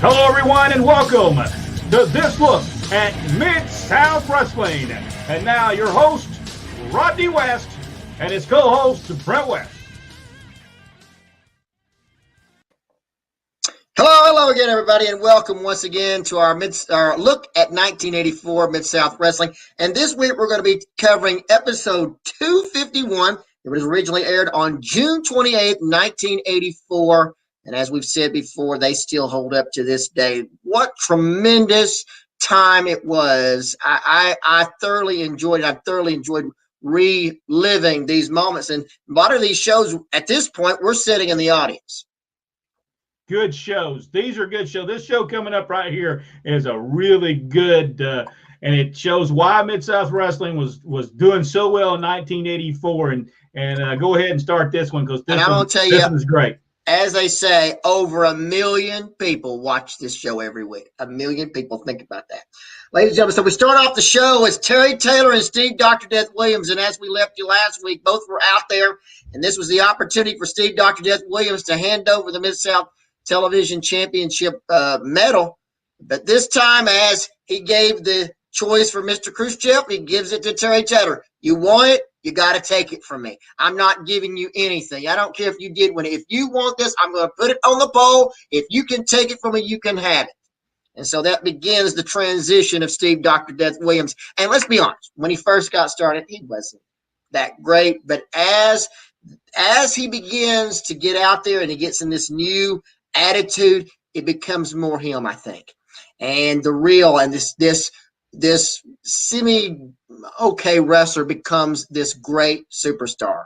Hello, everyone, and welcome to this look at Mid-South Wrestling. And now your host, Rodney West, and his co-host, Brent West. Hello again, everybody, and welcome once again to our look at 1984 Mid-South Wrestling. And this week we're going to be covering episode 251. It was originally aired on June 28th, 1984. And as we've said before, they still hold up to this day. What tremendous time it was. I thoroughly enjoyed it. I thoroughly enjoyed reliving these moments. And a lot of these shows, at this point, we're sitting in the audience. Good shows. These are good shows. This show coming up right here is a really good, and it shows why Mid-South Wrestling was doing so well in 1984. And go ahead and start this one because this one is great. As they say, over 1 million people watch this show every week. 1 million people. Think about that. Ladies and gentlemen, so we start off the show as Terry Taylor and Steve Dr. Death Williams. And as we left you last week, both were out there. And this was the opportunity for Steve Dr. Death Williams to hand over the Mid-South Television Championship medal. But this time, as he gave the choice for Mr. Khrushchev, he gives it to Terry Taylor. You want it? You got to take it from me. I'm not giving you anything. I don't care if you did win it. If you want this, I'm going to put it on the pole. If you can take it from me, you can have it. And so that begins the transition of Steve Dr. Death Williams. And let's be honest, when he first got started, he wasn't that great. But as he begins to get out there and he gets in this new attitude, it becomes more him, I think. And the real and this semi-okay wrestler becomes this great superstar.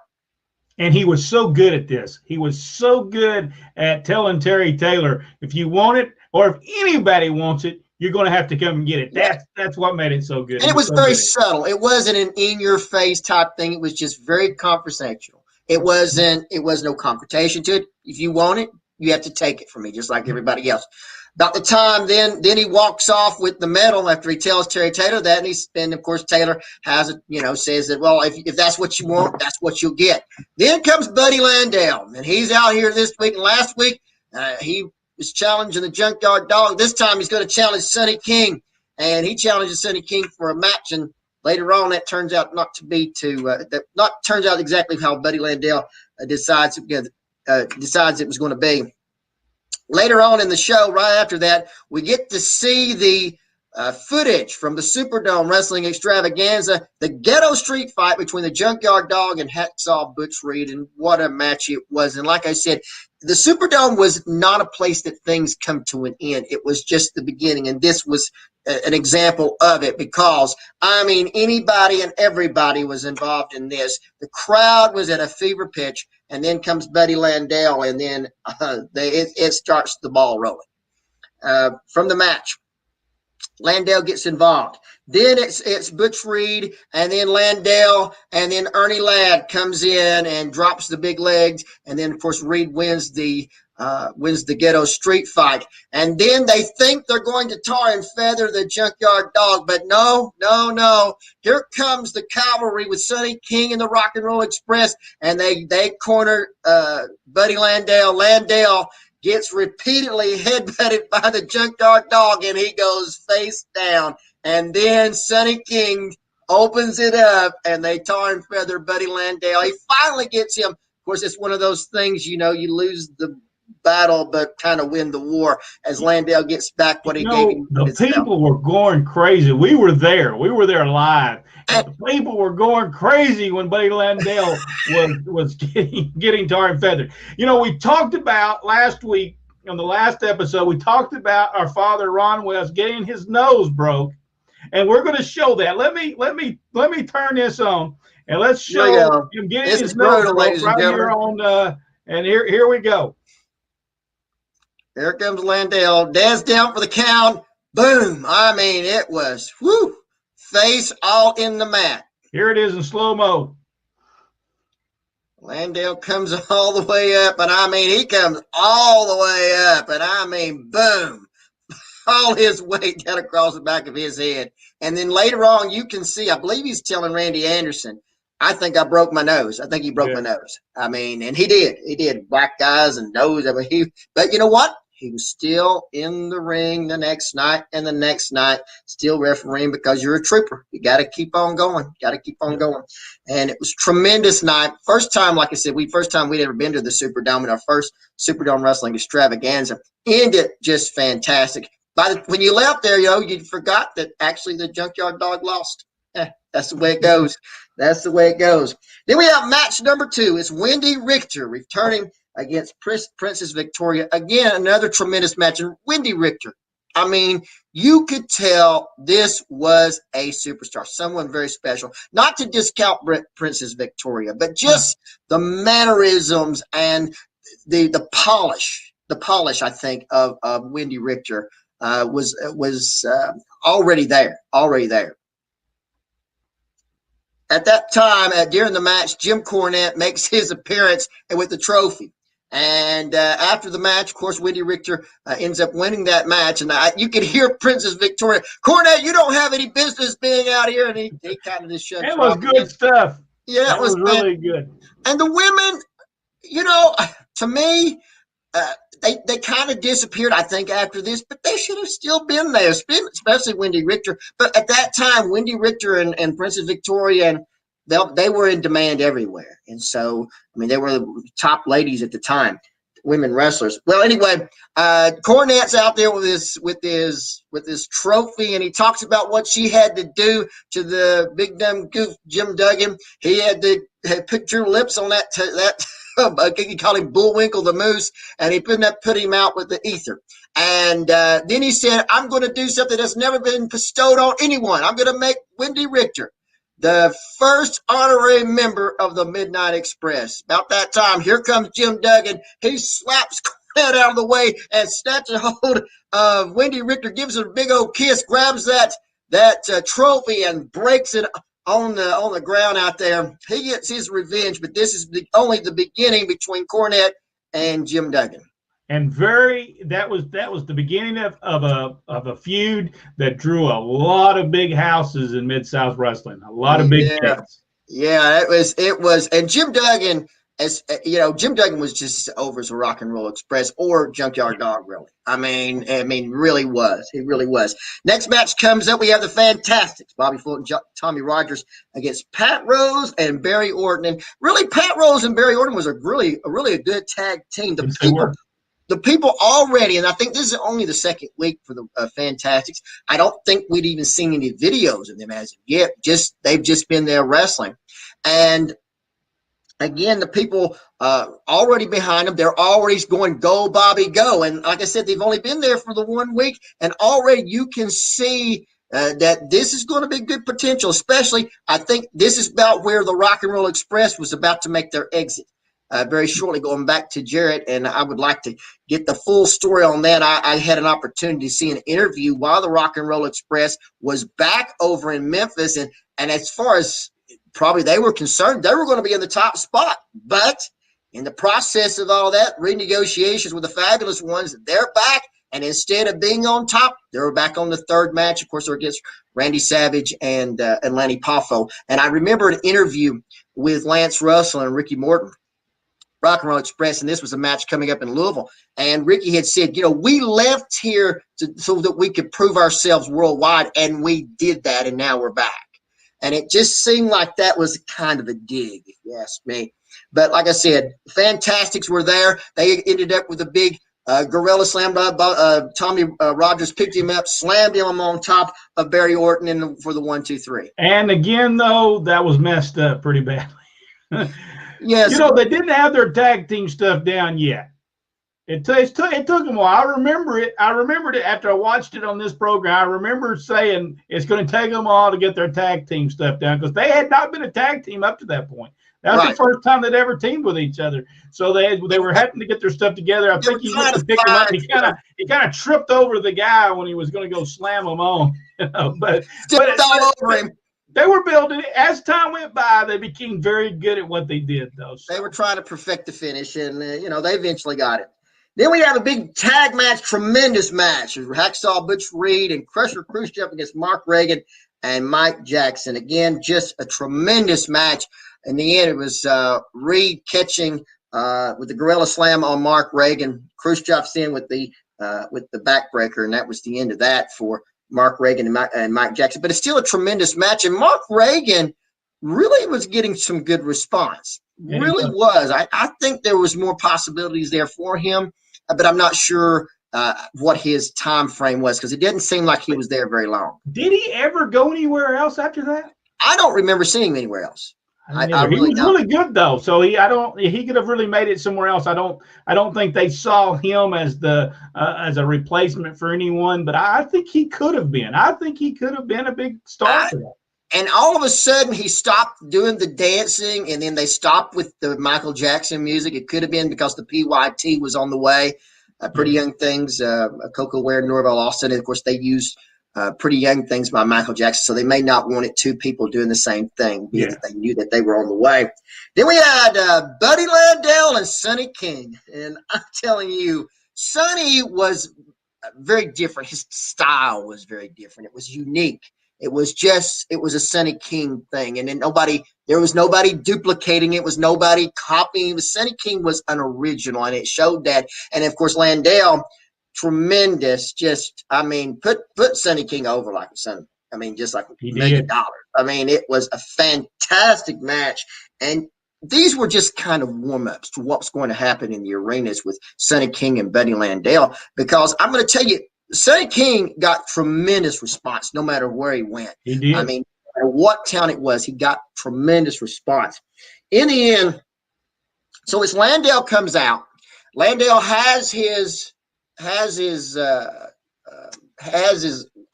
And he was so good at this. He was so good at telling Terry Taylor, if you want it or if anybody wants it, you're going to have to come and get it. That's what made it so good. And it was very subtle. It wasn't an in-your-face type thing. It was just very conversational. It was no confrontation to it. If you want it, you have to take it from me, just like everybody else. About the time, then he walks off with the medal after he tells Terry Taylor that, and of course Taylor has it, says that, well, if that's what you want, that's what you'll get. Then comes Buddy Landel, and he's out here this week. And last week, he was challenging the Junkyard Dog. This time, he's going to challenge Sonny King, and he challenges Sonny King for a match. And later on, that turns out not to be turns out exactly how Buddy Landel decides it was going to be. Later on in the show, right after that, we get to see the footage from the Superdome Wrestling Extravaganza, the Ghetto street fight between the Junkyard Dog and Hacksaw Butch Reed, and what a match it was. And like I said, the Superdome was not a place that things come to an end. It was just the beginning, and this was an example of it because, anybody and everybody was involved in this. The crowd was at a fever pitch, and then comes Buddy Landel, and then it starts the ball rolling. From the match, Landel gets involved. Then it's Butch Reed, and then Landel, and then Ernie Ladd comes in and drops the big legs, and then of course Reed wins the Ghetto street fight. And then they think they're going to tar and feather the Junkyard Dog, but no. Here comes the cavalry with Sonny King and the Rock and Roll Express, and they corner Buddy Landel. Landel gets repeatedly headbutted by the Junkyard Dog, and he goes face down. And then Sonny King opens it up, and they tar and feather Buddy Landel. He finally gets him. Of course, it's one of those things, you lose the battle but kind of win the war as Landel gets back what he gave him. The people were going crazy. We were there live. The people were going crazy when Buddy Landel was getting tar and feathered. We talked about last week on the last episode, we talked about our father Ron West getting his nose broke, and we're going to show that. Let me turn this on and let's show him getting his nose broke right here on. And here we go. Here comes Landel. Dad's down for the count. Boom. It was face all in the mat. Here it is in slow-mo. Landel comes all the way up, and he comes all the way up, and boom. All his weight down across the back of his head. And then later on, you can see, I believe he's telling Randy Anderson, I think I broke my nose. I think he broke my nose. And he did. He did. Black eyes and nose. But you know what? He was still in the ring the next night and the next night, still refereeing because you're a trooper. You got to keep on going. Got to keep on going. And it was a tremendous night. First time, like I said, first time we'd ever been to the Superdome, and our first Superdome wrestling extravaganza. Ended just fantastic. When you left there, you forgot that actually the Junkyard Dog lost. That's the way it goes. That's the way it goes. Then we have match number 2. It's Wendy Richter returning against Princess Victoria. Again, another tremendous match. And Wendy Richter, I mean, you could tell this was a superstar, someone very special. Not to discount Princess Victoria, but just the mannerisms and the polish, I think, of Wendy Richter was already there. At that time, during the match, Jim Cornette makes his appearance with the trophy. And after the match, of course, Wendy Richter ends up winning that match. And you could hear Princess Victoria, Cornette, you don't have any business being out here. And he kind of just shut it. It was good stuff. Yeah, it was really good. And the women, to me, they kind of disappeared, I think, after this, but they should have still been there, especially Wendy Richter. But at that time, Wendy Richter and Princess Victoria, and they were in demand everywhere. And so, I mean, they were the top ladies at the time, women wrestlers. Well, anyway, Cornette's out there with his trophy, and he talks about what she had to do to the big dumb goof, Jim Duggan. He had to put your lips on that you call him Bullwinkle the Moose, and he put him out with the ether. And then he said, I'm going to do something that's never been bestowed on anyone. I'm going to make Wendy Richter the first honorary member of the Midnight Express. About that time, here comes Jim Duggan. He slaps Cornette out of the way and snatches a hold of Wendy Richter, gives her a big old kiss, grabs that trophy and breaks it on the ground out there. He gets his revenge, but this is only the beginning between Cornette and Jim Duggan. And that was the beginning of a feud that drew a lot of big houses in Mid-South wrestling. A lot of big hits. Yeah, it was, and Jim Duggan, Jim Duggan was just over as a Rock and Roll Express or Junkyard Dog, really. I mean, really was. He really was. Next match comes up. We have the Fantastics, Bobby Fulton, Tommy Rogers against Pat Rose and Barry Orton. And really, Pat Rose and Barry Orton was a really a good tag team. The people already, and I think this is only the second week for the Fantastics. I don't think we'd even seen any videos of them as of yet. They've just been there wrestling. And again, the people already behind them, they're already going, go, Bobby, go. And like I said, they've only been there for the 1 week, and already you can see that this is going to be good potential, especially I think this is about where the Rock and Roll Express was about to make their exit. Very shortly, going back to Jarrett, and I would like to get the full story on that. I had an opportunity to see an interview while the Rock and Roll Express was back over in Memphis, and as far as probably they were concerned, they were going to be in the top spot. But in the process of all that, renegotiations with the Fabulous Ones, they're back, and instead of being on top, they were back on the third match. Of course, they're against Randy Savage and Lanny Poffo. And I remember an interview with Lance Russell and Ricky Morton, Rock and Roll Express, and this was a match coming up in Louisville. And Ricky had said, we left here so that we could prove ourselves worldwide, and we did that, and now we're back. And it just seemed like that was kind of a dig, if you ask me. But like I said, Fantastics were there. They ended up with a big gorilla slam. Tommy Rogers picked him up, slammed him on top of Barry Orton for the 1, 2, 3. And again, though, that was messed up pretty badly. Yes. They didn't have their tag team stuff down yet. It took them a while. I remembered it after I watched it on this program. I remember saying it's going to take them a while to get their tag team stuff down because they had not been a tag team up to that point. That was the first time they'd ever teamed with each other. So they were having to get their stuff together. I think he went to pick him up. And he kind of tripped over the guy when he was going to go slam him on. But all over him. They were building it. As time went by, they became very good at what they did, though. So. They were trying to perfect the finish, and, they eventually got it. Then we have a big tag match, tremendous match. Hacksaw Butch Reed and Crusher Khrushchev against Mark Reagan and Mike Jackson. Again, just a tremendous match. In the end, it was Reed catching with the Gorilla Slam on Mark Reagan. Khrushchev's in with the with the backbreaker, and that was the end of that for Mark Reagan and Mike Jackson. But it's still a tremendous match, and Mark Reagan really was getting some good response. Really was. I think there was more possibilities there for him, but I'm not sure what his time frame was, because it didn't seem like he was there very long. Did he ever go anywhere else after that? I don't remember seeing him anywhere else. He was really good though, so he could have really made it somewhere else. I don't think they saw him as as a replacement for anyone, but I think he could have been. I think he could have been a big star for that. And all of a sudden, he stopped doing the dancing, and then they stopped with the Michael Jackson music. It could have been because the PYT was on the way. Pretty Young Things, Coco Ware, Norvell Austin. And of course, they used Pretty Young Things by Michael Jackson, so they may not wanted two people doing the same thing, being that they knew that they were on the way. Then we had Buddy Landel and Sonny King. And I'm telling you, Sonny was very different. His style was very different. It was unique. It was a Sonny King thing. And then there was nobody duplicating it. It was nobody copying. Sonny King was an original, and it showed that. And of course, Landel, tremendous. Put Sonny King over like a son. Just like $1 million. It was a fantastic match. And these were just kind of warm-ups to what's going to happen in the arenas with Sonny King and Buddy Landel, because I'm going to tell you, Sonny King got tremendous response no matter where he went. He did. No matter what town it was, he got tremendous response. In the end, so as Landel comes out, Landel has his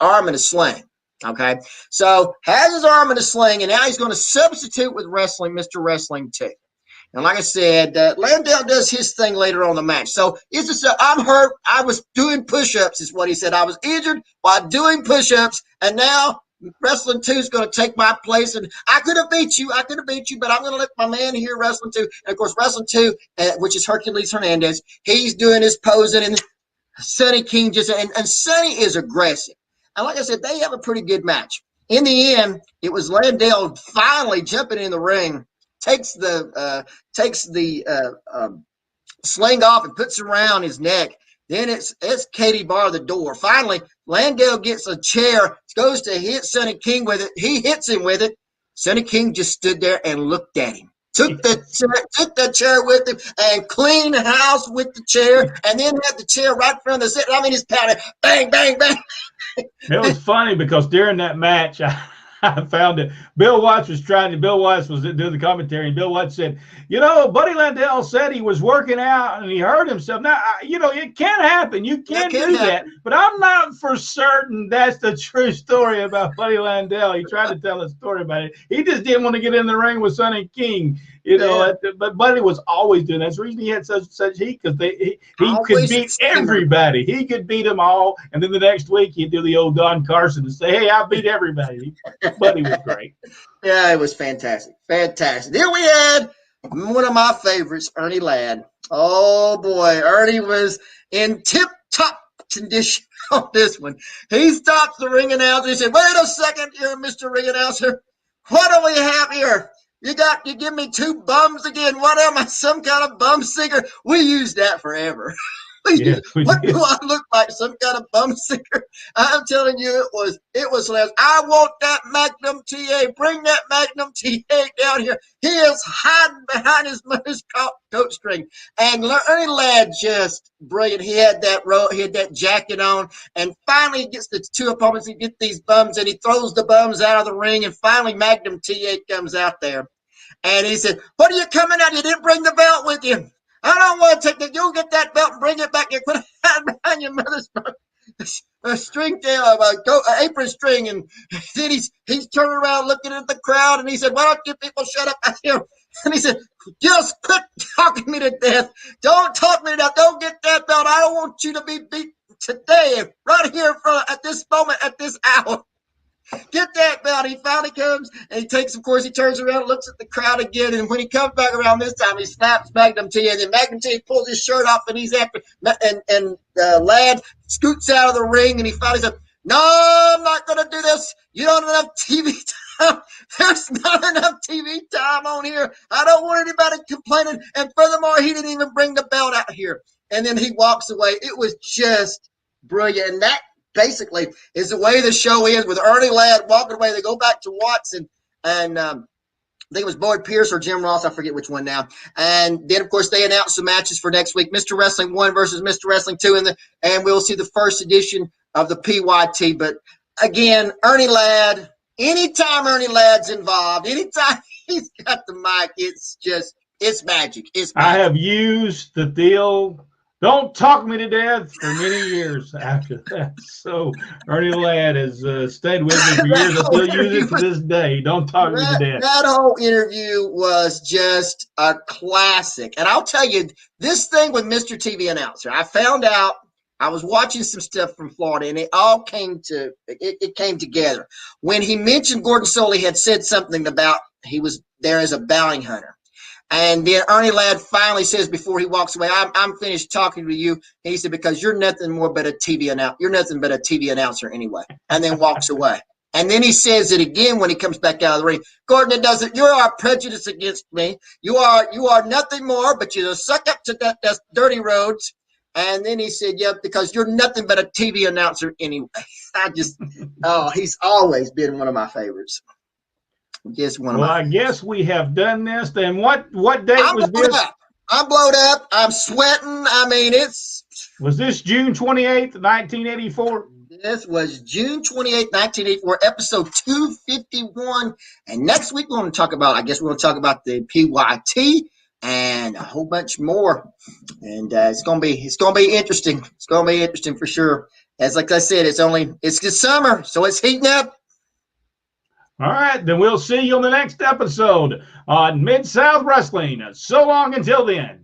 arm in a sling. Okay, so has his arm in a sling, and now he's going to substitute with wrestling, Mr. Wrestling 2. And like I said, Landel does his thing later on in the match. So it's just, I'm hurt. I was doing push-ups is what he said. I was injured while doing push-ups, and now Wrestling 2 is going to take my place. And I could have beat you, but I'm going to let my man here, Wrestling 2. And, of course, Wrestling 2, which is Hercules Hernandez, he's doing his posing, and Sonny King and Sonny is aggressive. And like I said, they have a pretty good match. In the end, it was Landel finally jumping in the ring, takes the sling off and puts it around his neck. Then it's Katie bar the door. Finally, Landel gets a chair, goes to hit Sonny King with it. He hits him with it. Sonny King just stood there and looked at him. Took the chair with him and cleaned house with the chair, and then had the chair right in front of the set. His powder, bang, bang, bang. It was funny because during that match, I found it. Bill Watts was doing the commentary, and Bill Watts said, Buddy Landel said he was working out and he hurt himself. Now, it can happen. You can do that, but I'm not for certain that's the true story about Buddy Landel. He tried to tell a story about it. He just didn't want to get in the ring with Sonny King. But Buddy was always doing that. That's the reason he had such heat, because he could beat everybody. He could beat them all, and then the next week he'd do the old Don Carson and say, "Hey, I beat everybody." Buddy was great. Yeah, it was fantastic. Fantastic. Then we had one of my favorites, Ernie Ladd. Oh boy, Ernie was in tip-top condition on this one. He stops the ring announcer. He said, "Wait a second here, Mr. Ring Announcer. What do we have here? You give me two bums again. What am I, some kind of bum singer?" We used that forever. What do I look like, some kind of bum singer? I'm telling you, it was hilarious. I want that Magnum TA. Bring that Magnum TA down here. He is hiding behind his mother's coat string. And Ernie Ladd, just brilliant. He had that jacket on, and finally he gets the two opponents. He gets these bums, and he throws the bums out of the ring, and finally Magnum TA comes out there. And he said, "What are you coming out? You didn't bring the belt with you. I don't want to take that. You'll get that belt and bring it back here. Put it behind your mother's string tail, apron string." And then he's turning around looking at the crowd, and he said, "Why don't you people shut up out here?" And he said, "Just quit talking me to death. Don't talk me to death. Don't get that belt. I don't want you to be beat today, right here in front, at this moment, at this hour. Get that belt." He finally comes, and he turns around and looks at the crowd again. And when he comes back around this time, he snaps Magnum T, and then Magnum T pulls his shirt off, and he's after, and Ladd scoots out of the ring, and he finally said, "No, I'm not going to do this. You don't have enough TV There's not enough TV time on here. I don't want anybody complaining. And furthermore, he didn't even bring the belt out here. And then he walks away. It was just brilliant. And that basically is the way the show is, with Ernie Ladd walking away. They go back to Watson and I think it was Boyd Pierce or Jim Ross. I forget which one now. And then, of course, they announced the matches for next week. Mr. Wrestling 1 versus Mr. Wrestling 2. And we'll see the first edition of the PYT. But, again, Ernie Ladd, anytime Ernie Ladd's involved, anytime he's got the mic, it's magic. It's magic. I have used the deal, don't talk me to death, for many years after that. So Ernie Ladd has stayed with me for years. I still use it to this day. Don't talk me to death. That whole interview was just a classic. And I'll tell you, this thing with Mr. TV Announcer, I found out, I was watching some stuff from Florida, and it all came together. When he mentioned Gordon Soley had said something about he was there as a bounty hunter. And then Ernie Ladd finally says before he walks away, I'm finished talking to you. And he said, because you're nothing more but a TV announcer. You're nothing but a TV announcer anyway. And then walks away. And then he says it again when he comes back out of the ring. Gordon, it doesn't. You are prejudiced against me. You are nothing more, but you suck up to that dirty roads. And then he said, yeah, because you're nothing but a TV announcer anyway. He's always been one of my favorites. I guess we have done this. Then what date was this? I'm blowed up. I'm sweating. I mean, Was this June 28th, 1984? This was June 28th, 1984, episode 251. And next week we're going to talk about, the PYT and a whole bunch more. And it's going to be interesting. It's going to be interesting for sure. As like I said, it's the summer, so it's heating up. All right, then we'll see you on the next episode on Mid-South Wrestling. So long until then.